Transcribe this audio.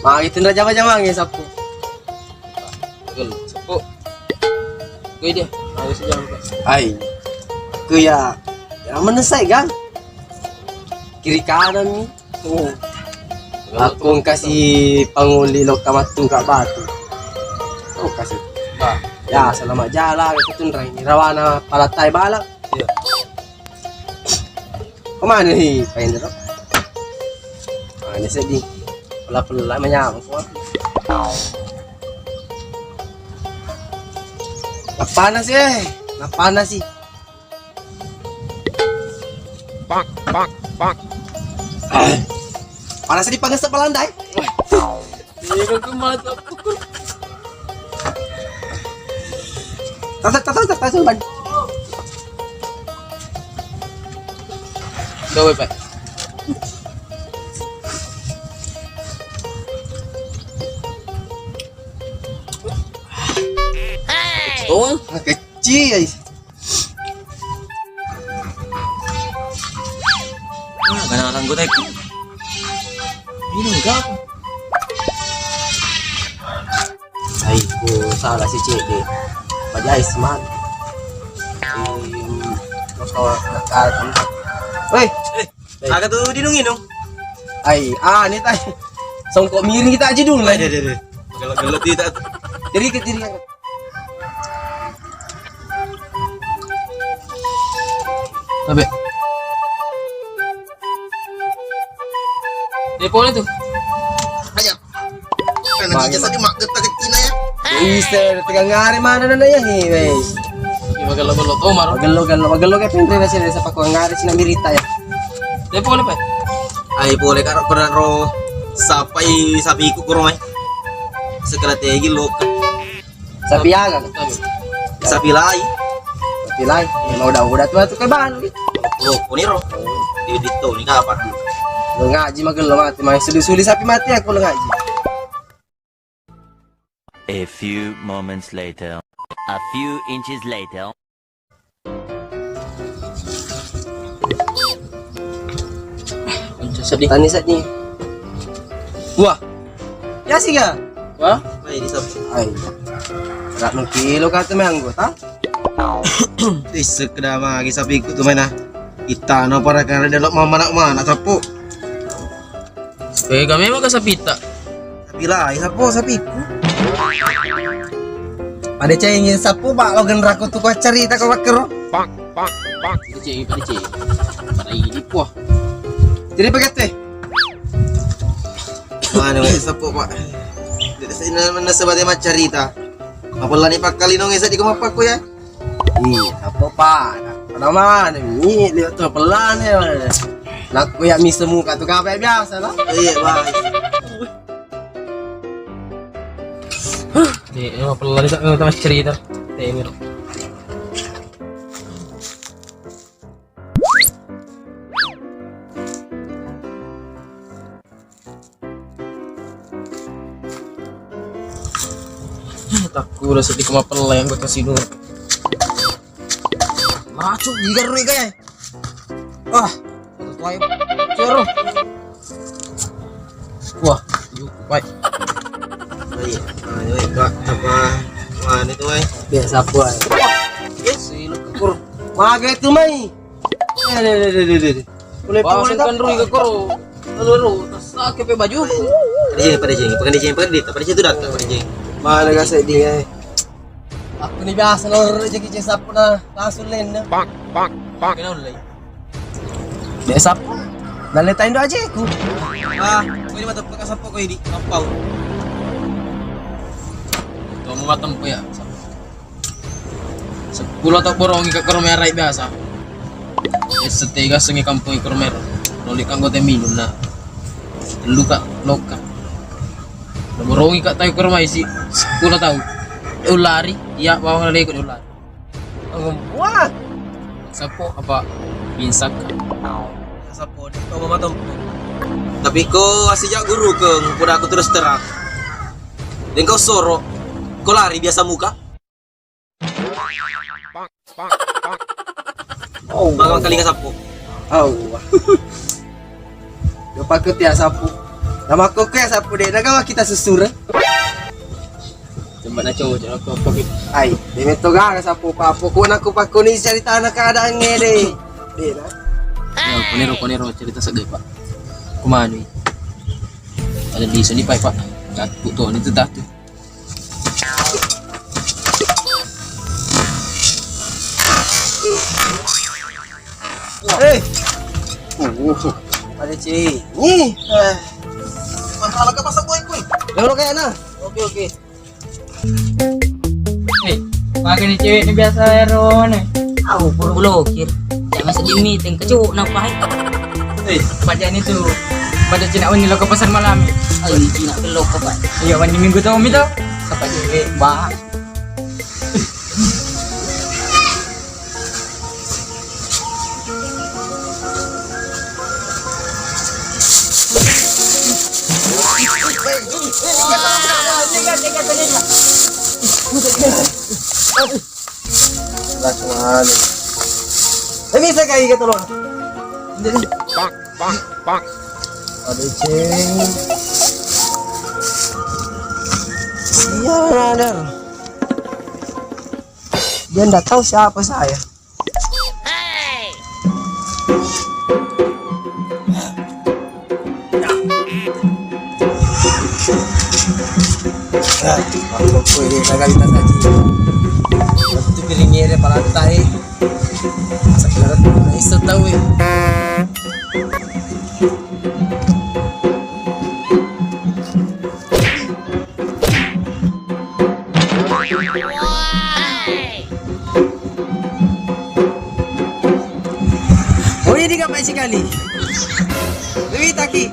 Makitin na jama-jama ng sapo. Betul, sapo. Kuy dia, harus jangan Pak. Ay, kuya, yang menasay gang. Kiri kanan ni. Oh. Akong kasih pangulilok kamatong kabatu. Oh kasih. Ba, Ya, selamat jalan itu nrai rawana palatay balak. iya. Kemana nih? Pengen dong. Ini sedih. Pela-pela menyang. Napanas eh. Napanas sih. Pak. Panas di panas sa palanday. Iya kan kemana pukul. Tatang ban. Gawe Pak. Oh, Kecil. kadang-kadang gue tek. Ini enggak. Ay, ko salah si Cede. Pajais man. Terus kalau nakakan. Woi, Agak tuh dinungin dong. ay, ini tay. Songkok miring kita aja dulu lah. Deh. Kalau tidak Jadi ke diri. Sabi. Boleh tuh. Ayo. Karena dia tadi mak getak Cina ya. Bisa, tegang ngari mana na ya ni, guys. Magalo-galo to maro. Magalo kay pendre na sila sa pako ngari sina mirita ya. Boleh Pak. Ay boleh karo ro sapai sabi ko kurumay. Segala tegi lo Sa piyaga. sabi lai. Pilay, mau udah tuh kay ban. Lo kuniro. Di dito ni kapan. Lo ngaji magalo mati, may suli-suli sapi mati aku lo ngaji. A few moments later, a few inches later. Sedih. Tani saat ni. Wah. Ya sih ga? Wah, May di sabi. Ay. Rak no kilo ka te manggo ta? Di sekeda magi sabi ko tumay na. Kita no para kana delok mana sapo. kami mah kasapita. Sabi lai sapo sabi ko. Pada cengin sapu pak lo genrak tuh kau cerita kau wakero. Pak. Pada cing. Pada ini puah. Jadi begitu. Mana may sapo pa. Di sa ina man nasabati macarita. Apala ni pakali no ngesa di kumapak ko ya. Ih, apa pak? Naman, ini lihat tuh pelan ya. Nak kuya misa muka tuh kape biasa lah. Iya, bye. Emang pelan itu mas cerita. Temir. Takut udah sedih kemana pelan yang gue kasih dulu. Macuk jika rui kayak. Wah, itu tuai. Cero. Wah, yuk, baik. Iya, ayo Kak, apa mana itu ay? Biasa buat. Silap kekur. Maga itu mai. Boleh Bawasan kan rui kekur. Lalu, sakit pe baju. Pada jeng, pada jeng itu datang pada jeng. Mana gak sedih. Aku ni biasa nor jadi sapu na langsung lain na. Pak. Kenapa lagi? Biasa sapu. Nalitain do aja aku. Ah, ko ini mata pagkasapo ko hindi kampaw. Ito mo matampo ya. Sa pulo to borong ka kormera biasa. Sa tiga sengi kampung kormera. Noli kang gote minum na. Luka loka. Borong ka tayo kormai si 10 tahun. Ulari, iya bawang na ikut ulari. Wah, Sapo apa pinsak. Kasapo di ko mamatom. Tapi ko asija guru keng kuda aku terus terang. Dan kau soro, kau lari biasa muka. oh, Bang kali kasapo. oh. Yo pakai ya sapu. Nama ko kaya sapu dek nagawa kita susur. Coba na cowok jangan aku apa gitu. Ay, di meto ga sapu papo ko na ko pa ko ni cerita na keadaan ngede. Dek na. Ya, konero cerita sagay pak. Kumano eh. Ada di sini pak. Kat puto ni tatu. Eh. Ada cik. Ni. Masalah ka pasang boy ko eh. Yang kaya na. Oke. Pakai ni cewek ni biasa Aaron eh. Aku puluh blokir. Jangan sedih meeting kecuk nampak. Pajak ni tu. Pada cina wani lo ke pasar malam. Ay, tidak belok ke pak. Iya wani minggu tu umi tu. Siapa cewek bah. Lacuan. Bisa kayak gitu loh. Ada ceng. Iya ada. Dia nggak tahu siapa saya. Aku ini kagak saji. Waktu piringnya ada palantai. Sekarang nggak bisa tahu. Oh ini gapai sekali. Lebih taki.